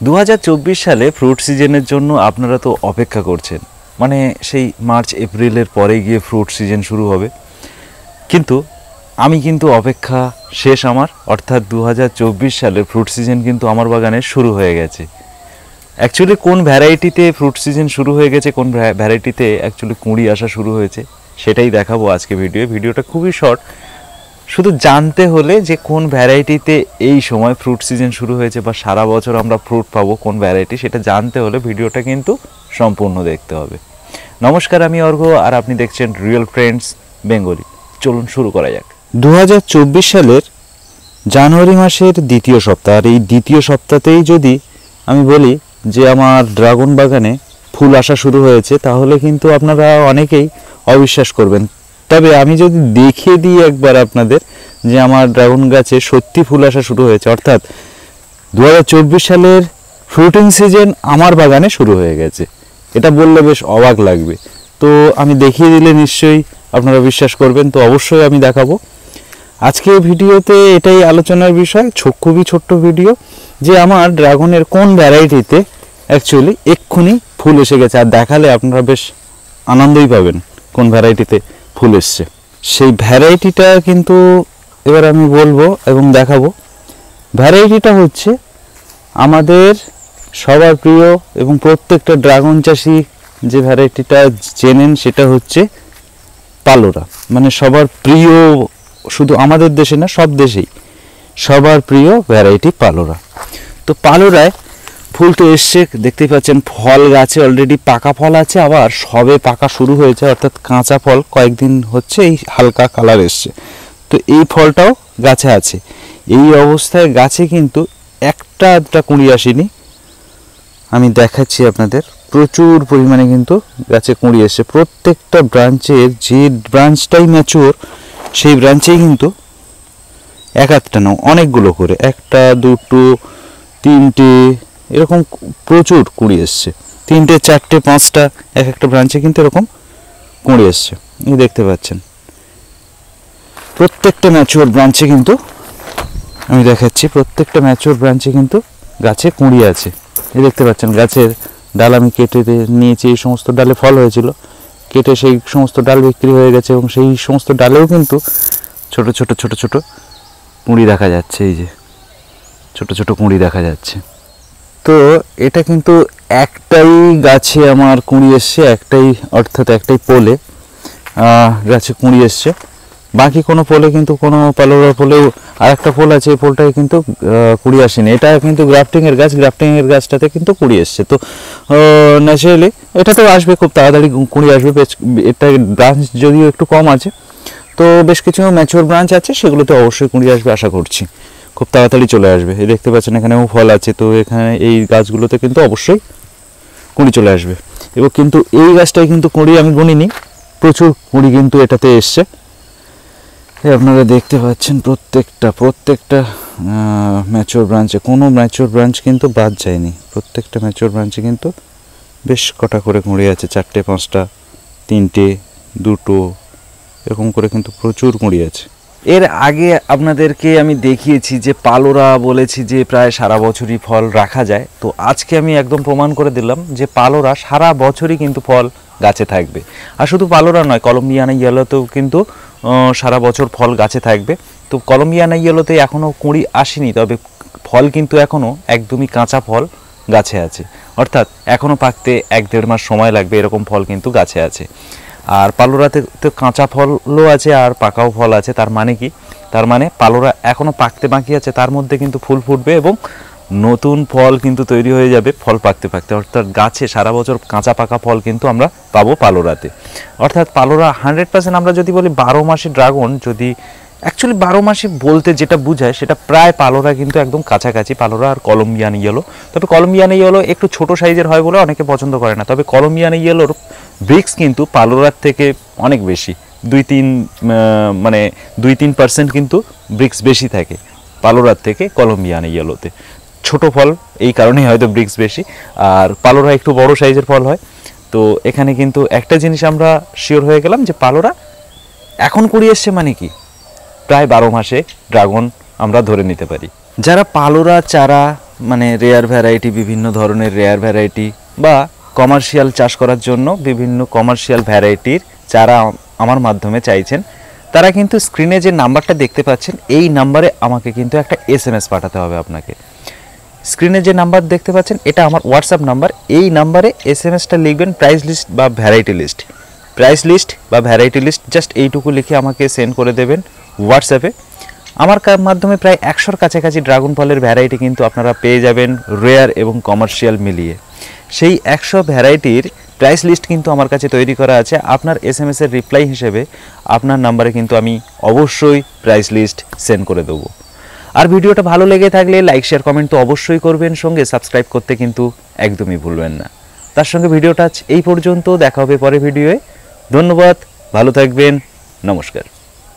2024 সালে ফ্রুট সিজনের জন্য আপনারা তো অপেক্ষা করছেন, মানে সেই মার্চ এপ্রিলের পরে গিয়ে ফ্রুট সিজন শুরু হবে। কিন্তু আমি কিন্তু অপেক্ষা শেষ আমার, অর্থাৎ 2024 সালের ফ্রুট সিজন কিন্তু আমার বাগানে শুরু হয়ে গেছে। অ্যাকচুয়ালি কোন ভ্যারাইটিতে ফ্রুট সিজন শুরু হয়ে গেছে, কোন ভ্যারাইটিতে অ্যাকচুয়ালি কুঁড়ি আসা শুরু হয়েছে সেটাই দেখাবো আজকে ভিডিওটা খুবই শর্ট। শুধু জানতে হলে যে কোন ভ্যারাইটিতে এই সময় ফ্রুট সিজন শুরু হয়েছে বা সারা বছর আমরা ফ্রুট পাবো কোন ভ্যারাইটি, সেটা জানতে হলে ভিডিওটা কিন্তু সম্পূর্ণ দেখতে হবে। নমস্কার, আমি অর্ঘ্য আর আপনি দেখছেন রিয়েল ফ্রেন্ডস বেঙ্গলি। চলুন শুরু করা যাক। 2024 সালের জানুয়ারি মাসের দ্বিতীয় সপ্তাহ, আর এই দ্বিতীয় সপ্তাহতেই যদি আমি বলি যে আমার ড্রাগন বাগানে ফুল আসা শুরু হয়েছে, তাহলে কিন্তু আপনারা অনেকেই অবিশ্বাস করবেন। তবে আমি যদি দেখিয়ে দিই একবার আপনাদের যে আমার ড্রাগন গাছে সত্যি ফুল আসা শুরু হয়েছে, অর্থাৎ 2024 সালের ফ্রুটিং সিজন আমার বাগানে শুরু হয়ে গেছে, এটা বললে বেশ অবাক লাগবে। তো আমি দেখিয়ে দিলে নিশ্চয়ই আপনারা বিশ্বাস করবেন, তো অবশ্যই আমি দেখাবো। আজকে ভিডিওতে এটাই আলোচনার বিষয়, খুবই ছোট্ট ভিডিও, যে আমার ড্রাগনের কোন ভ্যারাইটিতে অ্যাকচুয়ালি এক্ষুনি ফুল এসে গেছে, আর দেখালে আপনারা বেশ আনন্দই পাবেন কোন ভ্যারাইটিতে ফুল এসছে। সেই ভ্যারাইটিটা কিন্তু এবার আমি বলবো এবং দেখাবো। ভ্যারাইটিটা হচ্ছে আমাদের সবার প্রিয় এবং প্রত্যেকটা ড্রাগন চাষি যে ভ্যারাইটিটা চেনেন সেটা হচ্ছে পালোরা। মানে সবার প্রিয়, শুধু আমাদের দেশে না সব দেশেই সবার প্রিয় ভ্যারাইটি পালোরা। তো পালোরায় ফুল তো এসছে, দেখতেই পাচ্ছেন। ফল গাছে অলরেডি পাকা ফল আছে, আবার সবে পাকা শুরু হয়েছে, অর্থাৎ কাঁচা ফল কয়েকদিন হচ্ছে, এই হালকা কালার এসছে। তো এই ফলটাও গাছে আছে। এই অবস্থায় গাছে কিন্তু একটা কুঁড়ি আসেনি, আমি দেখাচ্ছি আপনাদের। প্রচুর পরিমাণে কিন্তু গাছে কুঁড়ি এসছে। প্রত্যেকটা ব্রাঞ্চের যে ব্রাঞ্চটাই ম্যাচিওর সেই ব্রাঞ্চেই কিন্তু এক একটা নাও অনেকগুলো করে, একটা দুটো তিনটে এরকম প্রচুর কুঁড়ি এসছে। তিনটে চারটে পাঁচটা এক একটা ব্রাঞ্চে কিন্তু এরকম কুঁড়ি এসছে, এই দেখতে পাচ্ছেন। প্রত্যেকটা ম্যাচিওর ব্রাঞ্চে কিন্তু আমি দেখাচ্ছি, প্রত্যেকটা ম্যাচিওর ব্রাঞ্চে কিন্তু গাছে কুঁড়ি আছে, এই দেখতে পাচ্ছেন। গাছের ডাল আমি কেটে নিয়েছি, এই সমস্ত ডালে ফল হয়েছিল, কেটে সেই সমস্ত ডাল বিক্রি হয়ে গেছে, এবং সেই সমস্ত ডালেও কিন্তু ছোট ছোট ছোট ছোট কুঁড়ি দেখা যাচ্ছে। এই যে ছোট ছোট কুঁড়ি দেখা যাচ্ছে। তো এটা কিন্তু একটাই গাছে আমার কুঁড়ি এসছে, একটাই, অর্থাৎ একটাই পোলে গাছে কুঁড়ি এসছে। বাকি কোনো পোলে কিন্তু, কোনো পালোরা পোলেও আর একটা পোল আছে, এই পোলটায় কিন্তু কুঁড়ি আসেনি। এটা কিন্তু গ্রাফটিংয়ের গাছ, গ্রাফটিংয়ের গাছটাতে কিন্তু কুঁড়ি এসছে। তো ন্যাচারালি এটাতেও আসবে, খুব তাড়াতাড়ি কুঁড়ি আসবে। এটা ব্রাঞ্চ যদিও একটু কম আছে, তো বেশ কিছু ম্যাচিওর ব্রাঞ্চ আছে, সেগুলোতে অবশ্যই কুঁড়ি আসবে আশা করছি, খুব তাড়াতাড়ি চলে আসবে। এই দেখতে পাচ্ছেন এখানেও ফল আছে, তো এখানে এই গাছগুলোতে কিন্তু অবশ্যই কুঁড়ি চলে আসবে। এবং কিন্তু এই গাছটায় কিন্তু কুঁড়ি আমি গুনিনি, প্রচুর কুঁড়ি কিন্তু এটাতে এসছে। আপনারা দেখতে পাচ্ছেন প্রত্যেকটা ম্যাচিওর ব্রাঞ্চে, কোনো ম্যাচিওর ব্রাঞ্চ কিন্তু বাদ যায়নি। প্রত্যেকটা ম্যাচিওর ব্রাঞ্চে কিন্তু বেশ কটা করে কুঁড়ি আছে, চারটে পাঁচটা তিনটে দুটো এরকম করে কিন্তু প্রচুর কুঁড়ি আছে। এর আগে আপনাদেরকে আমি দেখিয়েছি যে পালোরা বলেছি যে প্রায় সারা বছরই ফল রাখা যায়। তো আজকে আমি একদম প্রমাণ করে দিলাম যে পালোরা সারা বছরই কিন্তু ফল গাছে থাকবে। আর শুধু পালোরা নয়, কলম্বিয়ানা ইয়েলোতেও কিন্তু সারা বছর ফল গাছে থাকবে। তো কলম্বিয়ানা ইয়েলোতে এখনও কুঁড়ি আসেনি, তবে ফল কিন্তু এখনও একদমই কাঁচা ফল গাছে আছে, অর্থাৎ এখনও পাকতে 1-1.5 মাস সময় লাগবে, এরকম ফল কিন্তু গাছে আছে। আর পালোরাতে তো কাঁচা ফলও আছে আর পাকাও ফল আছে। তার মানে কি? তার মানে পালোরা এখনও পাকতে বাকি আছে, তার মধ্যে কিন্তু ফুল ফুটবে এবং নতুন ফল কিন্তু তৈরি হয়ে যাবে ফল পাকতে পাকতে। অর্থাৎ গাছে সারা বছর কাঁচা পাকা ফল কিন্তু আমরা পাবো পালোরাতে। অর্থাৎ পালোরা 100% আমরা যদি বলি 12 মাসে ড্রাগন, যদি অ্যাকচুয়ালি 12 মাসে বলতে যেটা বোঝায় সেটা প্রায় পালোরা কিন্তু একদম কাছাকাছি, পালোরা আর কলম্বিয়ান ইয়েলো। তবে কলম্বিয়ান ইয়েলো একটু ছোট সাইজের হয় বলে অনেকে পছন্দ করে না, তবে কলম্বিয়ান ইয়েলোর ব্রিক্স কিন্তু পালোরার থেকে অনেক বেশি, 2-3% কিন্তু ব্রিক্স বেশি থাকে পালোরার থেকে কলম্বিয়ান ইয়েলোতে। ছোট ফল এই কারণেই হয়তো ব্রিক্স বেশি, আর পালোরা একটু বড় সাইজের ফল হয়। তো এখানে কিন্তু একটা জিনিস আমরা শিওর হয়ে গেলাম যে পালোরা এখন কুড়ি এসছে, মানে কি প্রায় 12 মাসে ড্রাগন আমরা ধরে নিতে পারি। যারা পালোরা চারা মানে রেয়ার ভ্যারাইটি, বিভিন্ন ধরনের রেয়ার ভ্যারাইটি বা কমার্শিয়াল চাষ করার জন্য বিভিন্ন কমার্শিয়াল ভ্যারাইটির চারা আমার মাধ্যমে চাইছেন, তারা কিন্তু স্ক্রিনে যে নাম্বারটা দেখতে পাচ্ছেন এই নাম্বারে আমাকে কিন্তু একটা SMS পাঠাতে হবে আপনাকে। স্ক্রিনে যে নাম্বার দেখতে পাচ্ছেন এটা আমার হোয়াটসঅ্যাপ নাম্বার, এই নাম্বারে SMSটা লিখবেন প্রাইস লিস্ট বা ভ্যারাইটি লিস্ট, প্রাইস লিস্ট বা ভ্যারাইটি লিস্ট, জাস্ট এইটুকু লিখে আমাকে সেন্ড করে দেবেন হোয়াটসঅ্যাপে। আমার মাধ্যমে প্রায় 100-র কাছাকাছি ড্রাগন ফলের ভ্যারাইটি কিন্তু আপনারা পেয়ে যাবেন রেয়ার এবং কমার্শিয়াল মিলিয়ে। সেই 100 ভ্যারাইটির প্রাইস লিস্ট কিন্তু আমার কাছে তৈরি করা আছে। আপনার SMS-এর রিপ্লাই হিসেবে আপনার নাম্বারে কিন্তু আমি অবশ্যই প্রাইস লিস্ট সেন্ড করে দেবো। আর ভিডিওটা ভালো লেগে থাকলে লাইক শেয়ার কমেন্ট তো অবশ্যই করবেন, সঙ্গে সাবস্ক্রাইব করতে কিন্তু একদমই ভুলবেন না। তার সঙ্গে ভিডিওটা এই পর্যন্ত, দেখা হবে পরে ভিডিওয়ে। ধন্যবাদ, ভালো থাকবেন, নমস্কার।